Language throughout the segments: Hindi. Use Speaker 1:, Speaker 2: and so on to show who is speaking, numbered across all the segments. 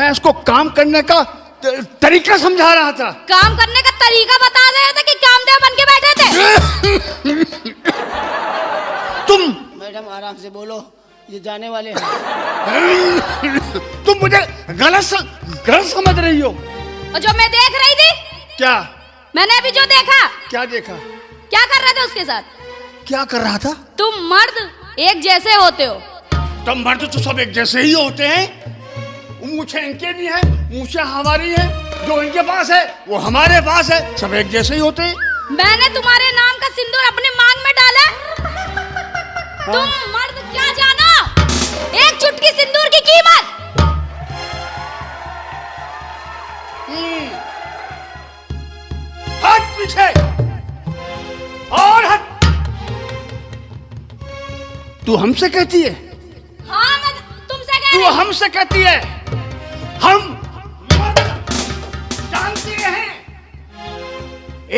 Speaker 1: मैं इसको काम करने का तरीका समझा रहा था।
Speaker 2: काम करने का तरीका बता रहे थे कि कामदेव बन के बैठे थे।
Speaker 1: तुम
Speaker 3: मैडम आराम से बोलो, ये जाने वाले हैं।
Speaker 1: तुम मुझे गलत समझ रही हो।
Speaker 2: और जो मैं देख रही थी,
Speaker 1: क्या?
Speaker 2: मैंने अभी जो देखा।
Speaker 1: क्या देखा?
Speaker 2: क्या कर रहे थे उसके साथ?
Speaker 1: क्या कर रहा था?
Speaker 2: तुम मर्द एक जैसे होते हो।
Speaker 1: तुम मर्द तो सब एक जैसे ही होते हैं। मूछें इनके भी हैं, मूछें हमारी हैं, जो इनके पास है वो हमारे पास है, सब एक जैसे ही होते हैं।
Speaker 2: मैंने तुम्हारे नाम का सिंदूर अपने मांग में डाला। तुम मर्द क्या जानो एक चुटकी सिंदूर की कीमत।
Speaker 1: हट पीछे और हट। तू हमसे कहती है?
Speaker 2: हाँ, मैं तुमसे कह
Speaker 1: तू
Speaker 2: रही हूँ।
Speaker 1: हमसे कहती है? हम जानते हैं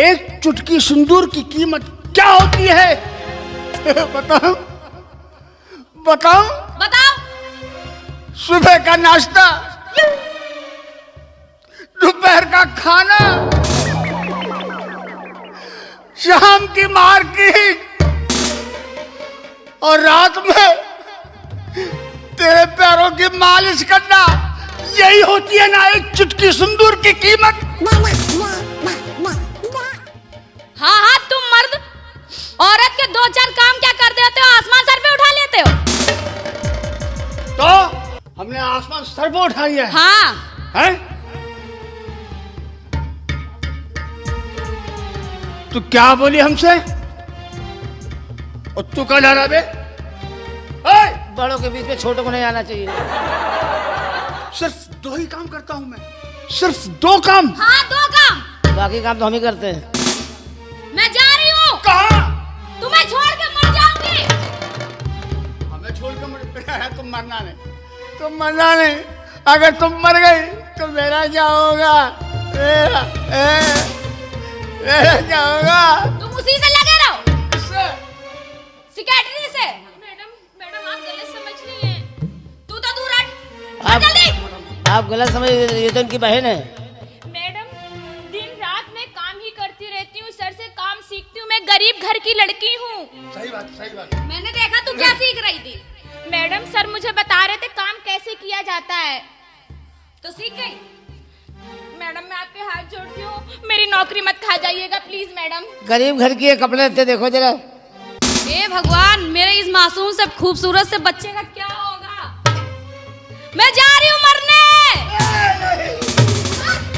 Speaker 1: एक चुटकी सिंदूर की कीमत क्या होती है। बताओ बताओ।
Speaker 2: बताओ।
Speaker 1: सुबह का नाश्ता, दोपहर का खाना, शाम की मार्केट और रात में तेरे पैरों की मालिश करना, यही होती है ना एक चुटकी सिंदूर की कीमत।
Speaker 2: हाँ हाँ, तुम मर्द औरत के दो चार काम क्या कर देते हो, आसमान सर पे उठा लेते हो।
Speaker 1: तो हमने आसमान सर पे उठाई है।
Speaker 2: हाँ।
Speaker 1: हैं? तू क्या बोली हमसे? और तू कल आ बे?
Speaker 3: बड़ों के बीच में छोटों को नहीं आना चाहिए।
Speaker 1: सिर्फ दो ही काम करता हूं मैं, सिर्फ दो काम।
Speaker 2: हाँ, दो काम।
Speaker 3: बाकी काम तो हम ही करते हैं।
Speaker 2: मैं जा रही हूँ।
Speaker 1: कहाँ?
Speaker 2: तुम्हें छोड़ के मर जाऊंगी।
Speaker 1: हमें छोड़ के तुम मरना नहीं, तुम मरना नहीं। अगर तुम मर गई तो मेरा क्या होगा? मेरा क्या होगा?
Speaker 2: तुम उसी से लगे रहो,
Speaker 1: किससे?
Speaker 2: सेक्रेटरी से। मैडम आप गलत समझ रही हैं। तू तो दूर हट।
Speaker 3: आप-
Speaker 2: जल्दी।
Speaker 3: आप गलत समझ, ये तो इनकी बहन है।
Speaker 4: मैडम दिन रात मैं काम ही करती रहती हूँ, सर से काम सीखती हूँ। मैं गरीब घर की लड़की हूँ।
Speaker 1: सही बात, सही बात।
Speaker 2: मैंने देखा तू क्या सीख रही थी।
Speaker 4: मैडम सर मुझे बता रहे थे काम कैसे किया जाता है।
Speaker 2: तो सीख गई।
Speaker 4: मैडम मैं आपके हाथ जोड़ती हूँ, मेरी नौकरी मत खा जाइएगा प्लीज मैडम।
Speaker 3: गरीब घर की है, कपड़े लेते देखो जरा।
Speaker 2: हे भगवान, मेरे इस मासूम से खूबसूरत से बच्चे का क्या होगा। मैं जा रही हूँ मरने।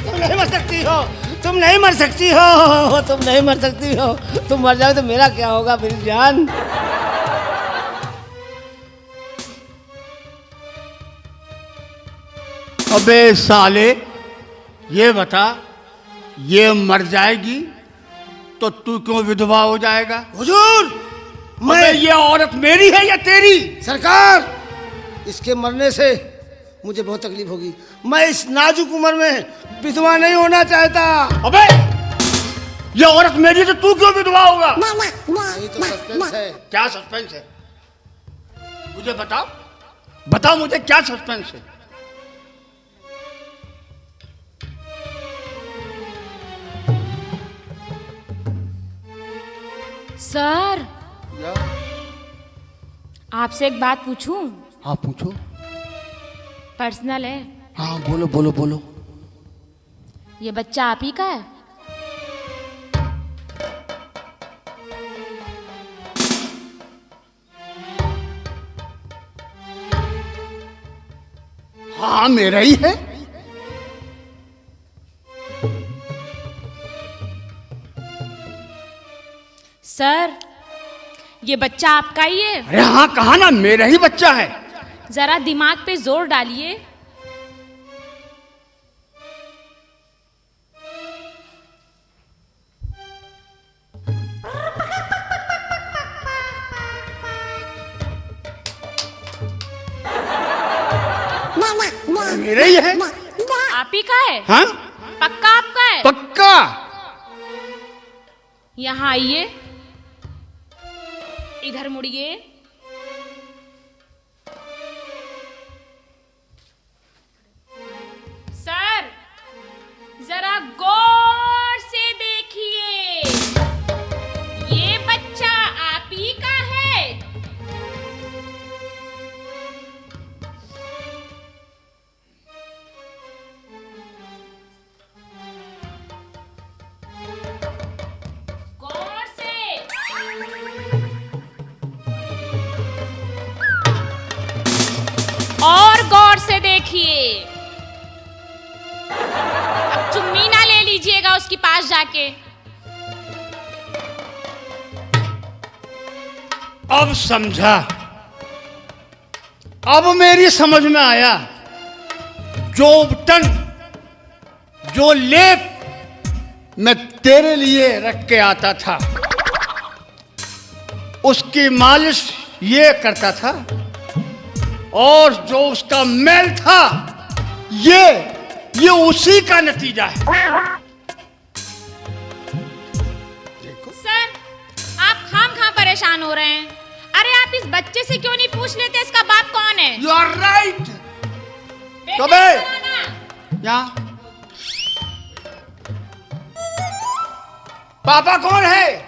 Speaker 3: तुम नहीं मर सकती हो, तुम नहीं मर सकती हो, तुम नहीं मर सकती हो। तुम मर जाओ तो मेरा क्या होगा मेरी जान?
Speaker 1: अबे साले, ये बता, ये मर जाएगी तो तू क्यों विधवा हो जाएगा?
Speaker 3: हुजूर,
Speaker 1: अबे ये औरत मेरी है या तेरी?
Speaker 3: सरकार, इसके मरने से मुझे बहुत तकलीफ होगी। मैं इस नाजुक उम्र में विधवा नहीं होना चाहता।
Speaker 1: अबे ये औरत मेरी है तो तू क्यों विधवा होगा?
Speaker 3: यही तो सस्पेंस है।
Speaker 1: क्या सस्पेंस है? मुझे बताओ, बताओ मुझे क्या सस्पेंस है?
Speaker 4: सर आपसे एक बात पूछूं?
Speaker 1: हाँ पूछो।
Speaker 4: पर्सनल है।
Speaker 1: हाँ बोलो बोलो बोलो।
Speaker 4: ये बच्चा आप ही का है?
Speaker 1: हाँ मेरा ही है।
Speaker 4: सर ये बच्चा आपका ही है?
Speaker 1: अरे हाँ, कहा ना मेरा ही बच्चा है।
Speaker 4: जरा दिमाग पे जोर डालिए।
Speaker 1: मेरा ही है।
Speaker 4: आप ही का है?
Speaker 1: हाँ
Speaker 4: पक्का आपका है?
Speaker 1: पक्का।
Speaker 4: यहाँ आइए, इधर मुड़िए। देखिए। अब चुम्मी ना ले लीजिएगा उसके पास जाके।
Speaker 1: अब समझा, अब मेरी समझ में आया। जो उपटन, जो लेप मैं तेरे लिए रख के आता था, उसकी मालिश ये करता था, और जो उसका मैल था ये उसी का नतीजा है।
Speaker 4: सर, आप खाम परेशान हो रहे हैं। अरे आप इस बच्चे से क्यों नहीं पूछ लेते इसका बाप कौन है?
Speaker 1: You are right.
Speaker 4: बेटा,
Speaker 1: कबे?
Speaker 4: इधर आना।
Speaker 1: यहाँ पापा कौन है?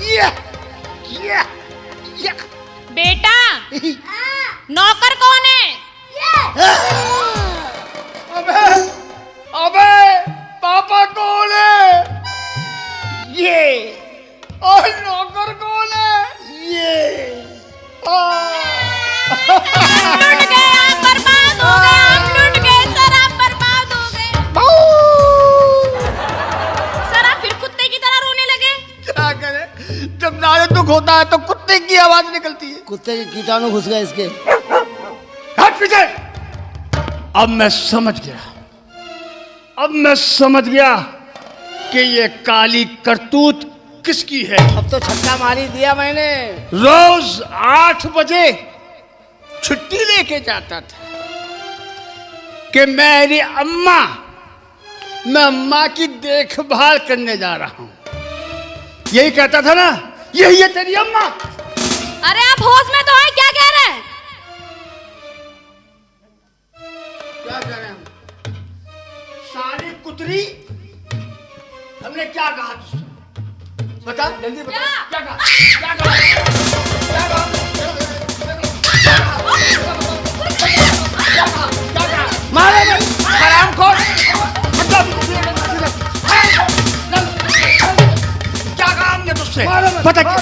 Speaker 1: ये।
Speaker 4: बेटा, नौकर कौन है?
Speaker 1: अबे पापा कौन है? ये। और नौकर कौन है? ये।
Speaker 4: लुट गए आप, बर्बाद हो गए आप, लुट गए सर, आप बर्बाद हो गए। सर, आप फिर कुत्ते की तरह रोने लगे।
Speaker 1: क्या करे, जब नारे दुख होता है तो कुत्ते की आवाज निकलती है।
Speaker 3: कुत्ते के कीटाणु घुस गए इसके।
Speaker 1: हट पीछे। अब मैं समझ गया कि ये काली करतूत किसकी है।
Speaker 3: अब तो छक्का मारी दिया मैंने।
Speaker 1: रोज 8 बजे छुट्टी लेके जाता था कि मैं अम्मा की देखभाल करने जा रहा हूं। यही कहता था ना, यही है तेरी अम्मा।
Speaker 2: अरे आप होश में तो है, क्या कह रहे हैं?
Speaker 1: क्या कह रहे हैं? सारी कुतरी, हमने क्या कहा तुझसे? बता, जल्दी बता। क्या कहा? क्या कहा? क्या कहा? मारे हरामखोर। क्या कहा हमने तुझसे? बता क्या कहा?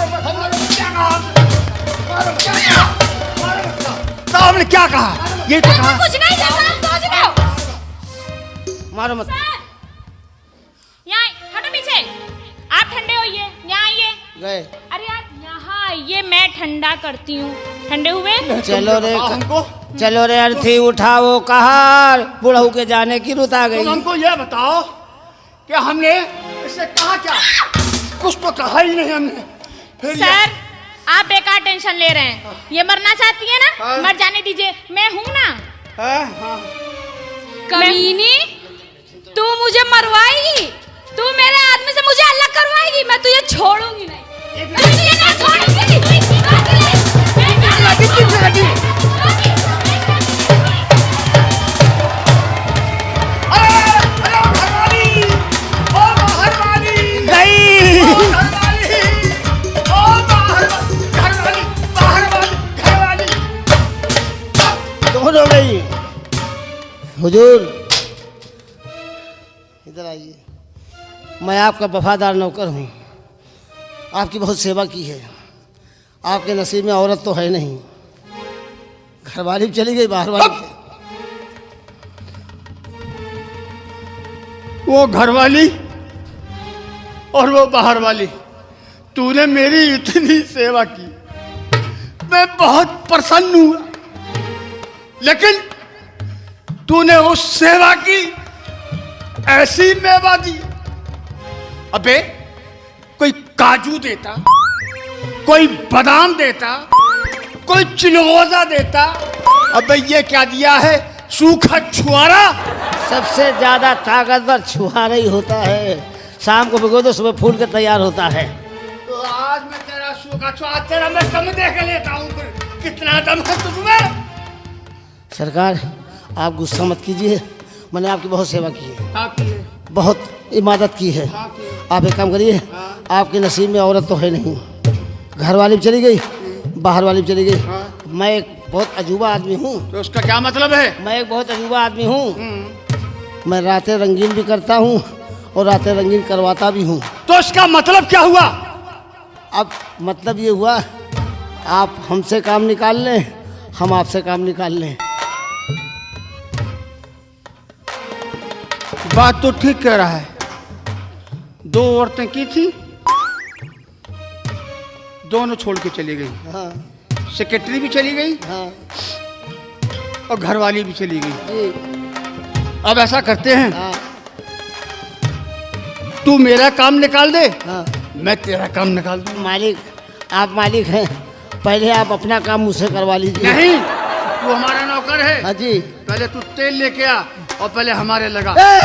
Speaker 1: तो हमने क्या कहा? ये तो कहा।
Speaker 4: कुछ नहीं सर, आप सोच रहे हो।
Speaker 3: मारो मत।
Speaker 4: यहाँ हटो पीछे। आप ठंडे होइए, यहाँ आइए।
Speaker 3: गए।
Speaker 4: अरे आप यहाँ आइए, मैं ठंडा करती हूँ। ठंडे हुए?
Speaker 3: चलो रे,
Speaker 1: हमको
Speaker 3: चलो रे अर्थी उठाओ कहार, बुढ़ऊ के जाने की रुत आ गई।
Speaker 1: तुम हमको ये बताओ कि हमने इससे कहा क्या? कुछ तो कहा ही नहीं हमने। फिर
Speaker 4: सर, आप बेकार टेंशन ले रहे हैं। ये मरना चाहती है ना,
Speaker 1: हाँ।
Speaker 4: मर जाने दीजिए, मैं हूँ ना।
Speaker 1: हाँ।
Speaker 2: कमीनी, तू मुझे मरवाएगी, तू मेरे आदमी से मुझे अलग करवाएगी, मैं तुझे छोड़ूंगी नहीं। मैं तुझे नहीं छोड़ूंगी।
Speaker 3: दोनों गई। हुजूर इधर आइए। मैं आपका वफादार नौकर हूँ, आपकी बहुत सेवा की है। आपके नसीब में औरत तो है नहीं, घरवाली भी चली गई, बाहर वाली।
Speaker 1: वो घरवाली और वो बाहर वाली, तूने मेरी इतनी सेवा की, मैं बहुत प्रसन्न हूं, लेकिन तूने उस सेवा की ऐसी मेवा दी। अबे कोई काजू देता, कोई बादाम देता, कोई चिलगोजा देता, अबे ये क्या दिया है? सूखा छुआरा।
Speaker 3: सबसे ज्यादा ताकतवर छुहारा ही होता है। शाम को भिगो दो, सुबह फूल के तैयार होता है।
Speaker 1: तो आज मैं तेरा सूखा छुआरा, तेरा मैं दम देख लेता हूँ, कितना दम है तुझमें।
Speaker 3: सरकार, आप गुस्सा मत कीजिए, मैंने आपकी बहुत सेवा की है,
Speaker 1: हाँ,
Speaker 3: बहुत इबादत की है। आप एक काम करिए, आपके नसीब में औरत तो है नहीं, घर वाली भी चली गई, बाहर वाली भी चली गई। मैं एक बहुत अजूबा आदमी हूँ।
Speaker 1: तो उसका क्या मतलब है?
Speaker 3: मैं एक बहुत अजूबा आदमी हूँ। मैं रातें रंगीन भी करता हूँ और रातें रंगीन करवाता भी हूँ।
Speaker 1: तो इसका मतलब क्या हुआ?
Speaker 3: अब मतलब ये हुआ, आप हमसे काम निकाल लें, हम आपसे काम निकाल लें।
Speaker 1: बात तो ठीक कह रहा है। 2 औरतें की थी, दोनों छोड़ के चली गई।
Speaker 3: हाँ
Speaker 1: सेक्रेटरी भी चली गई
Speaker 3: हाँ
Speaker 1: और घरवाली भी चली गई।
Speaker 3: जी
Speaker 1: अब ऐसा करते हैं,
Speaker 3: हाँ
Speaker 1: तू मेरा काम निकाल दे,
Speaker 3: हाँ।
Speaker 1: मैं तेरा काम निकाल दूँ।
Speaker 3: मालिक, आप मालिक हैं, पहले आप अपना काम मुझसे करवा लीजिए।
Speaker 1: नहीं, तू हमारा नौकर है।
Speaker 3: हाँ जी।
Speaker 1: पहले तू तेल लेके आ और पहले हमारे लगा।
Speaker 3: ए!